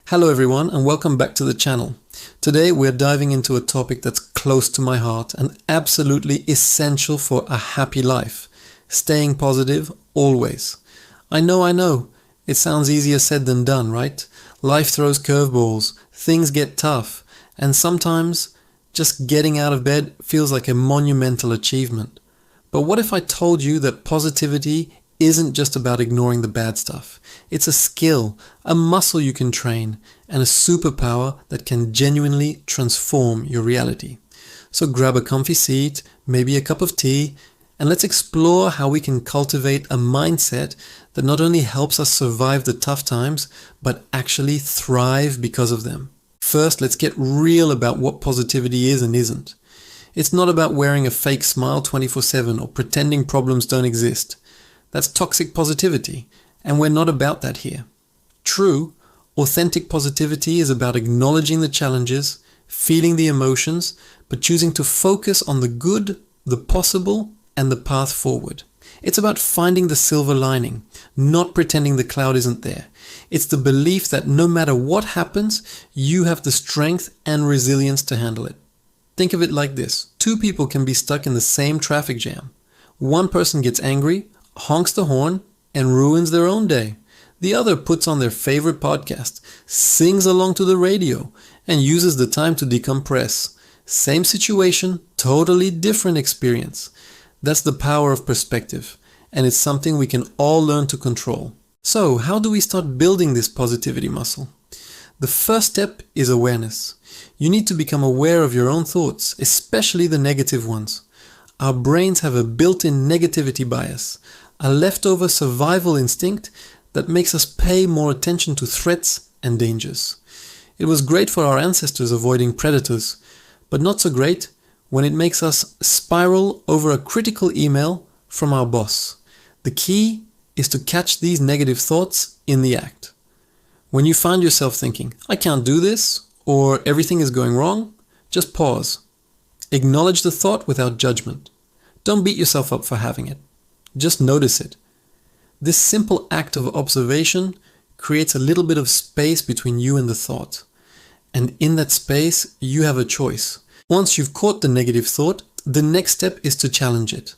Hello everyone and welcome back to the channel. Today we're diving into a topic that's close to my heart and absolutely essential for a happy life. Staying positive always. I know, it sounds easier said than done, right? Life throws curveballs, things get tough, and sometimes just getting out of bed feels like a monumental achievement. But what if I told you that positivity isn't just about ignoring the bad stuff? It's a skill, a muscle you can train, and a superpower that can genuinely transform your reality. So grab a comfy seat, maybe a cup of tea, and let's explore how we can cultivate a mindset that not only helps us survive the tough times, but actually thrive because of them. First, let's get real about what positivity is and isn't. It's not about wearing a fake smile 24/7 or pretending problems don't exist. That's toxic positivity, and we're not about that here. True, authentic positivity is about acknowledging the challenges, feeling the emotions, but choosing to focus on the good, the possible, and the path forward. It's about finding the silver lining, not pretending the cloud isn't there. It's the belief that no matter what happens, you have the strength and resilience to handle it. Think of it like this. Two people can be stuck in the same traffic jam. One person gets angry, honks the horn, and ruins their own day. The other puts on their favorite podcast, sings along to the radio, and uses the time to decompress. Same situation, totally different experience. That's the power of perspective, and it's something we can all learn to control. So, how do we start building this positivity muscle? The first step is awareness. You need to become aware of your own thoughts, especially the negative ones. Our brains have a built-in negativity bias, a leftover survival instinct that makes us pay more attention to threats and dangers. It was great for our ancestors avoiding predators, but not so great when it makes us spiral over a critical email from our boss. The key is to catch these negative thoughts in the act. When you find yourself thinking, I can't do this, or everything is going wrong, just pause. Acknowledge the thought without judgment. Don't beat yourself up for having it. Just notice it. This simple act of observation creates a little bit of space between you and the thought. And in that space, you have a choice. Once you've caught the negative thought, the next step is to challenge it.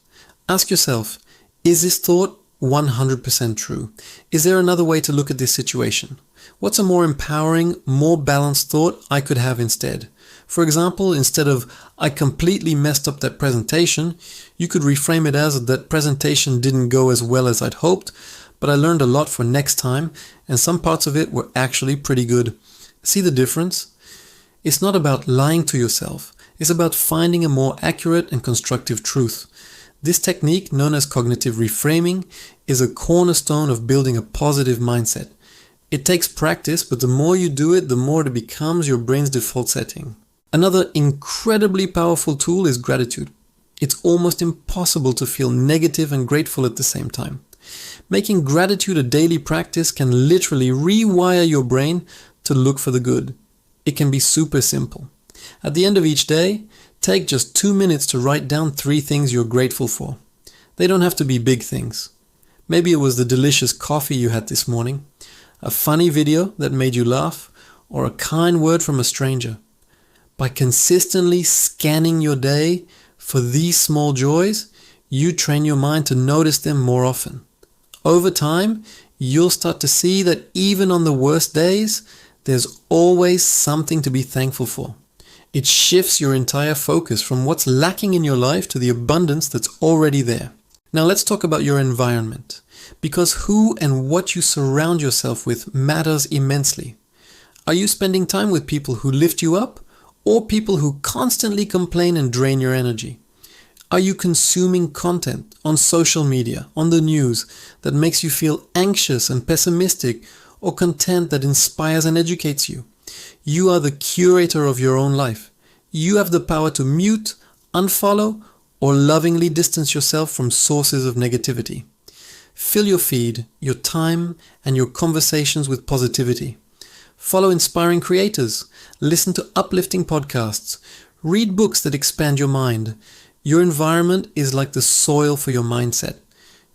Ask yourself, is this thought 100% true? Is there another way to look at this situation? What's a more empowering, more balanced thought I could have instead? For example, instead of, I completely messed up that presentation, you could reframe it as, that presentation didn't go as well as I'd hoped, but I learned a lot for next time, and some parts of it were actually pretty good. See the difference? It's not about lying to yourself. It's about finding a more accurate and constructive truth. This technique, known as cognitive reframing, is a cornerstone of building a positive mindset. It takes practice, but the more you do it, the more it becomes your brain's default setting. Another incredibly powerful tool is gratitude. It's almost impossible to feel negative and grateful at the same time. Making gratitude a daily practice can literally rewire your brain to look for the good. It can be super simple. At the end of each day, take just 2 minutes to write down 3 things you're grateful for. They don't have to be big things. Maybe it was the delicious coffee you had this morning, a funny video that made you laugh, or a kind word from a stranger. By consistently scanning your day for these small joys, you train your mind to notice them more often. Over time, you'll start to see that even on the worst days, there's always something to be thankful for. It shifts your entire focus from what's lacking in your life to the abundance that's already there. Now let's talk about your environment, because who and what you surround yourself with matters immensely. Are you spending time with people who lift you up, or people who constantly complain and drain your energy? Are you consuming content on social media, on the news, that makes you feel anxious and pessimistic, or content that inspires and educates you? You are the curator of your own life. You have the power to mute, unfollow, or lovingly distance yourself from sources of negativity. Fill your feed, your time, and your conversations with positivity. Follow inspiring creators, listen to uplifting podcasts, read books that expand your mind. Your environment is like the soil for your mindset.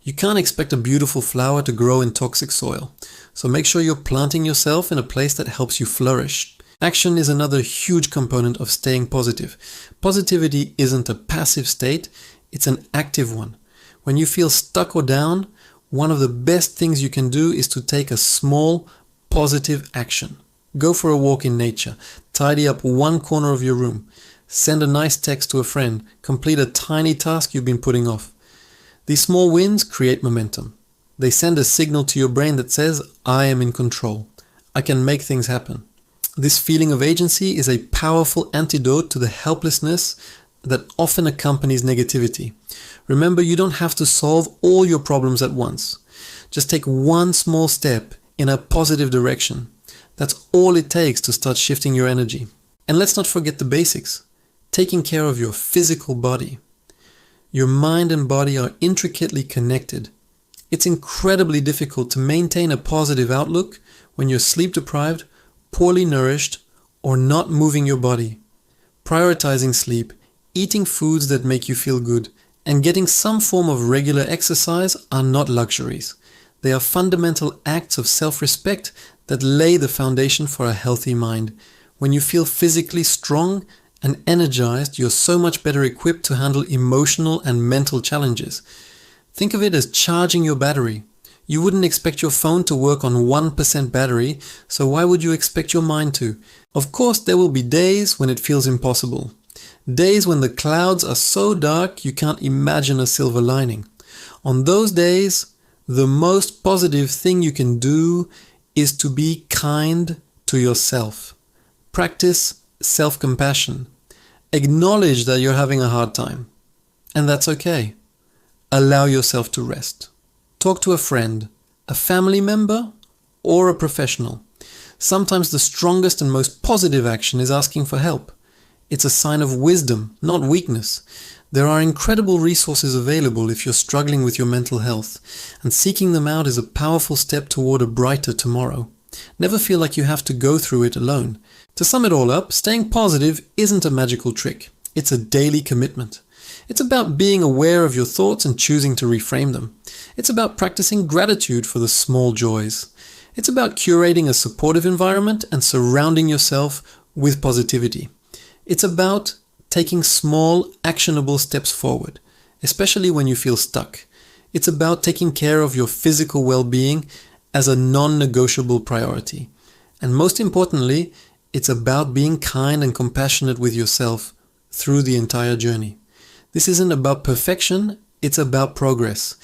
You can't expect a beautiful flower to grow in toxic soil. So make sure you're planting yourself in a place that helps you flourish. Action is another huge component of staying positive. Positivity isn't a passive state, it's an active one. When you feel stuck or down, one of the best things you can do is to take a small, positive action. Go for a walk in nature, tidy up one corner of your room, send a nice text to a friend, complete a tiny task you've been putting off. These small wins create momentum. They send a signal to your brain that says, I am in control. I can make things happen. This feeling of agency is a powerful antidote to the helplessness that often accompanies negativity. Remember, you don't have to solve all your problems at once. Just take one small step in a positive direction. That's all it takes to start shifting your energy. And let's not forget the basics. Taking care of your physical body. Your mind and body are intricately connected. It's incredibly difficult to maintain a positive outlook when you're sleep deprived, poorly nourished, or not moving your body. Prioritizing sleep, eating foods that make you feel good, and getting some form of regular exercise are not luxuries. They are fundamental acts of self-respect that lay the foundation for a healthy mind. When you feel physically strong and energized, you're so much better equipped to handle emotional and mental challenges. Think of it as charging your battery. You wouldn't expect your phone to work on 1% battery, so why would you expect your mind to? Of course, there will be days when it feels impossible. Days when the clouds are so dark you can't imagine a silver lining. On those days, the most positive thing you can do is to be kind to yourself. Practice self-compassion. Acknowledge that you're having a hard time. And that's okay. Allow yourself to rest. Talk to a friend, a family member, or a professional. Sometimes the strongest and most positive action is asking for help. It's a sign of wisdom, not weakness. There are incredible resources available if you're struggling with your mental health, and seeking them out is a powerful step toward a brighter tomorrow. Never feel like you have to go through it alone. To sum it all up, staying positive isn't a magical trick. It's a daily commitment. It's about being aware of your thoughts and choosing to reframe them. It's about practicing gratitude for the small joys. It's about curating a supportive environment and surrounding yourself with positivity. It's about taking small, actionable steps forward, especially when you feel stuck. It's about taking care of your physical well-being as a non-negotiable priority. And most importantly, it's about being kind and compassionate with yourself through the entire journey. This isn't about perfection, it's about progress.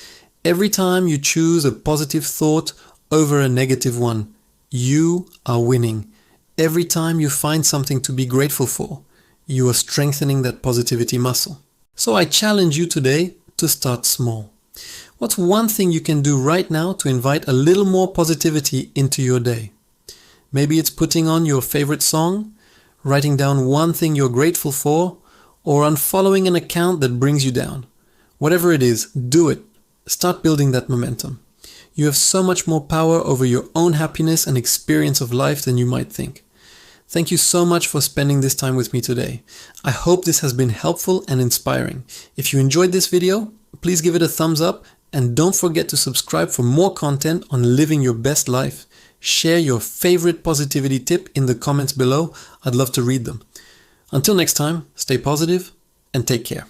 Every time you choose a positive thought over a negative one, you are winning. Every time you find something to be grateful for, you are strengthening that positivity muscle. So I challenge you today to start small. What's one thing you can do right now to invite a little more positivity into your day? Maybe it's putting on your favorite song, writing down one thing you're grateful for, or unfollowing an account that brings you down. Whatever it is, do it. Start building that momentum. You have so much more power over your own happiness and experience of life than you might think. Thank you so much for spending this time with me today. I hope this has been helpful and inspiring. If you enjoyed this video, please give it a thumbs up and don't forget to subscribe for more content on living your best life. Share your favorite positivity tip in the comments below. I'd love to read them. Until next time, stay positive and take care.